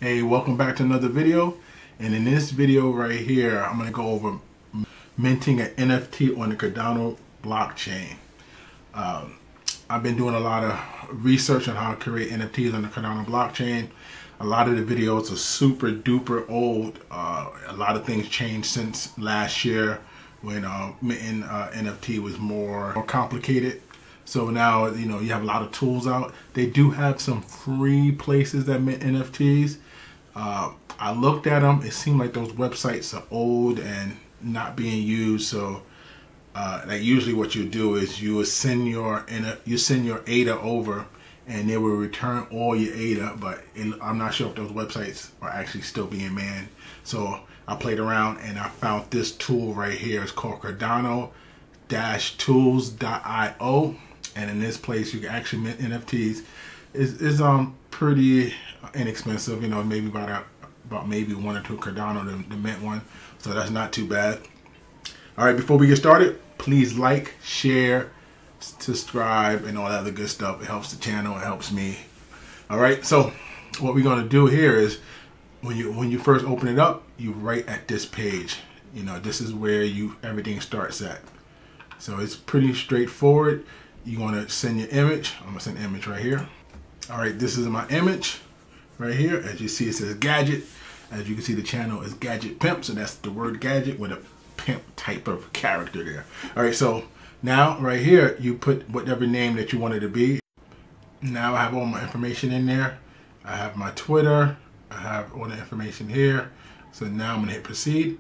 Hey, welcome back to another video. And in this video right here, I'm going to go over minting an NFT on the Cardano blockchain. I've been doing a lot of research on how to create NFTs on the Cardano blockchain. A lot of the videos are super duper old. A lot of things changed since last year when minting NFT was more complicated. So now, you have a lot of tools out. They do have some free places that mint NFTs. I looked at them. It seemed like those websites are old and not being used. So, like usually what you do is you send your ADA over, and they will return all your ADA. But I'm not sure if those websites are actually still being manned. So I played around and I found this tool right here. It's called Cardano-tools.io, and in this place you can actually mint NFTs. It's pretty inexpensive, maybe about maybe 1 or 2 Cardano to mint one, so that's not too bad. All right, before we get started, please like, share, subscribe, and all that other good stuff. It helps the channel, it helps me. All right, so what we're going to do here is when you first open it up, you right at this page. This is where everything starts at. So it's pretty straightforward. You want to send your image. I'm gonna send an image right here. All right, this is my image right here. As you see, it says gadget. As you can see, the channel is Gadget Pimp, so that's the word gadget with a pimp type of character there. All right, so now right here, you put whatever name that you want it to be. Now I have all my information in there. I have my Twitter. I have all the information here. So now I'm gonna hit proceed.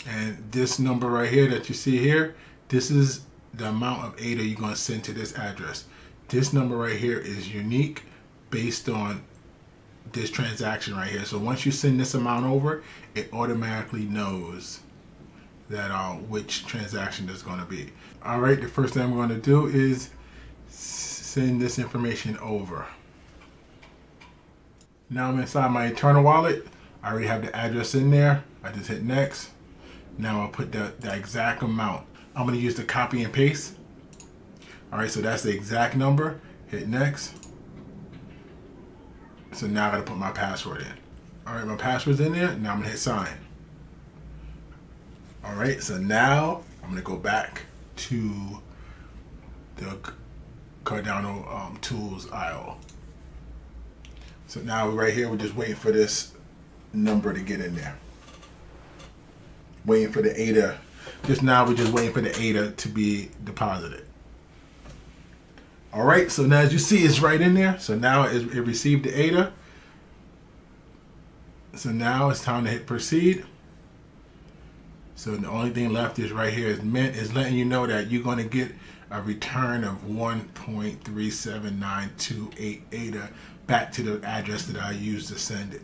And this number right here that you see here, this is the amount of ADA you're going to send to this address. This number right here is unique based on this transaction right here. So once you send this amount over, it automatically knows that which transaction is going to be. All right, the first thing I'm going to do is send this information over. Now I'm inside my internal wallet. I already have the address in there. I just hit next. Now I'll put the exact amount. I'm going to use the copy and paste. All right, so that's the exact number. Hit next. So now I got to put my password in. All right, my password's in there. Now I'm going to hit sign. All right, so now I'm going to go back to the Cardano tools IO. So now right here, we're just waiting for this number to get in there. Waiting for the ADA. Just now we're just waiting for the ADA to be deposited. All right, so now as you see, it's right in there. So now it received the ADA. So now it's time to hit proceed. So the only thing left is right here is mint. Is letting you know that you're going to get a return of 1.37928 ADA back to the address that I used to send it.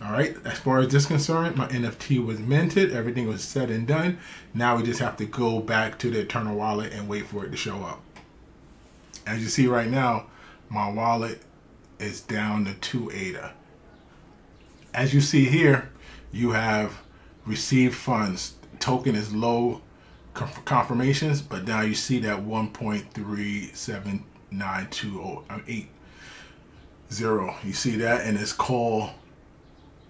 All right, as far as this is concerned, my NFT was minted. Everything was said and done. Now we just have to go back to the internal wallet and wait for it to show up. As you see right now, my wallet is down to 2 ADA. As you see here, you have received funds. Token is low confirmations, but now you see that 1.3792080. You see that, and it's called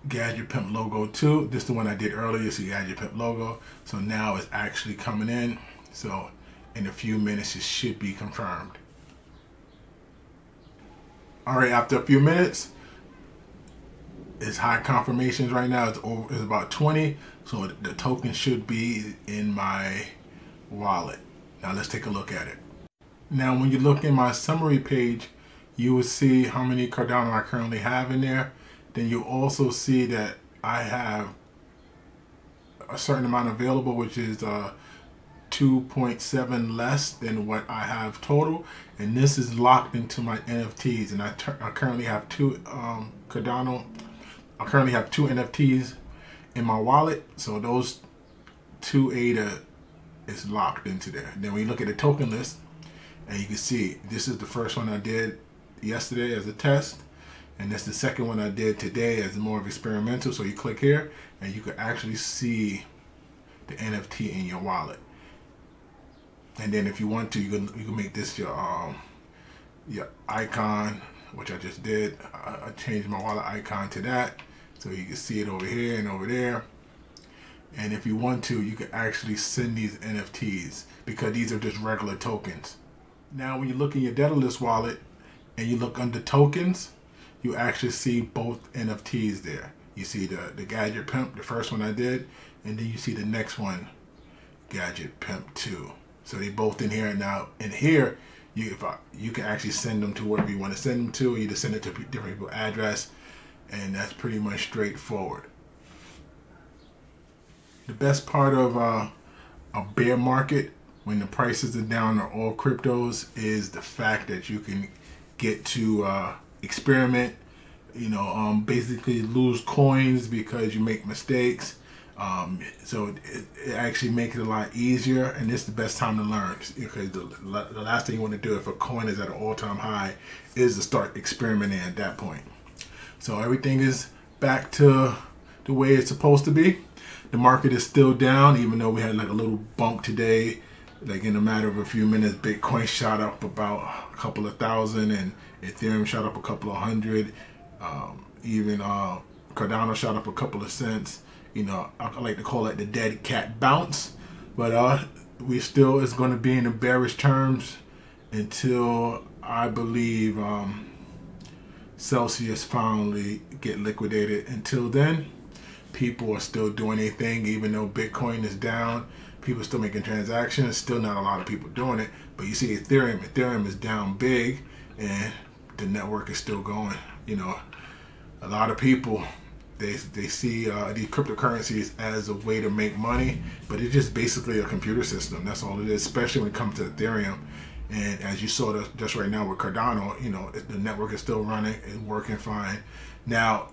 Gadget Pimp logo 2. This is the one I did earlier. See Gadget Pimp logo. So now it's actually coming in. So in a few minutes it should be confirmed. All right, after a few minutes, it's high confirmations right now. It's about 20. So the token should be in my wallet. Now let's take a look at it. Now when you look in my summary page, you will see how many Cardano I currently have in there. Then you also see that I have a certain amount available, which is 2.7 less than what I have total. And this is locked into my NFTs. And I currently have 2 Cardano. I currently have 2 NFTs in my wallet. So those 2 ADA is locked into there. Then we look at the token list, and you can see this is the first one I did yesterday as a test. And that's the second one I did today as more of experimental. So you click here and you can actually see the NFT in your wallet. And then if you want to, you can make this your icon, which I just did. I changed my wallet icon to that, so you can see it over here and over there. And if you want to, you can actually send these NFTs, because these are just regular tokens. Now, when you look in your Daedalus wallet and you look under tokens, you actually see both NFTs there. You see the Gadget Pimp, the first one I did, and then you see the next one, Gadget Pimp 2. So they both in here. Now in here, you can actually send them to wherever you want to send them to. You just send it to different people's address, and that's pretty much straightforward. The best part of a bear market, when the prices are down on all cryptos, is the fact that you can get to experiment, basically lose coins because you make mistakes. So it actually makes it a lot easier, and this is the best time to learn, because the last thing you want to do if a coin is at an all-time high is to start experimenting at that point. So everything is back to the way it's supposed to be. The market is still down, even though we had like a little bump today. Like in a matter of a few minutes, Bitcoin shot up about a couple of thousand, and Ethereum shot up a couple of hundred. Even Cardano shot up a couple of cents. I like to call it the dead cat bounce. But we still is going to be in the bearish terms until I believe Celsius finally get liquidated. Until then, people are still doing their thing. Even though Bitcoin is down, people are still making transactions. Still not a lot of people doing it. But you see Ethereum is down big, and the network is still going. A lot of people, they see these cryptocurrencies as a way to make money, but it's just basically a computer system. That's all it is, especially when it comes to Ethereum. And as you saw just right now with Cardano, the network is still running and working fine. Now,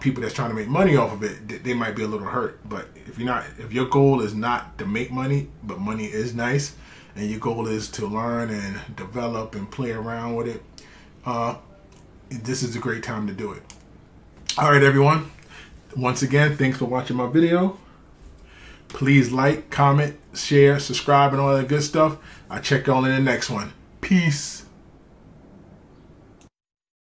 people that's trying to make money off of it, they might be a little hurt. But if your goal is not to make money, but money is nice, and your goal is to learn and develop and play around with it, this is a great time to do it. All right, everyone. Once again, thanks for watching my video. Please like, comment, share, subscribe, and all that good stuff. I'll check y'all in the next one. Peace.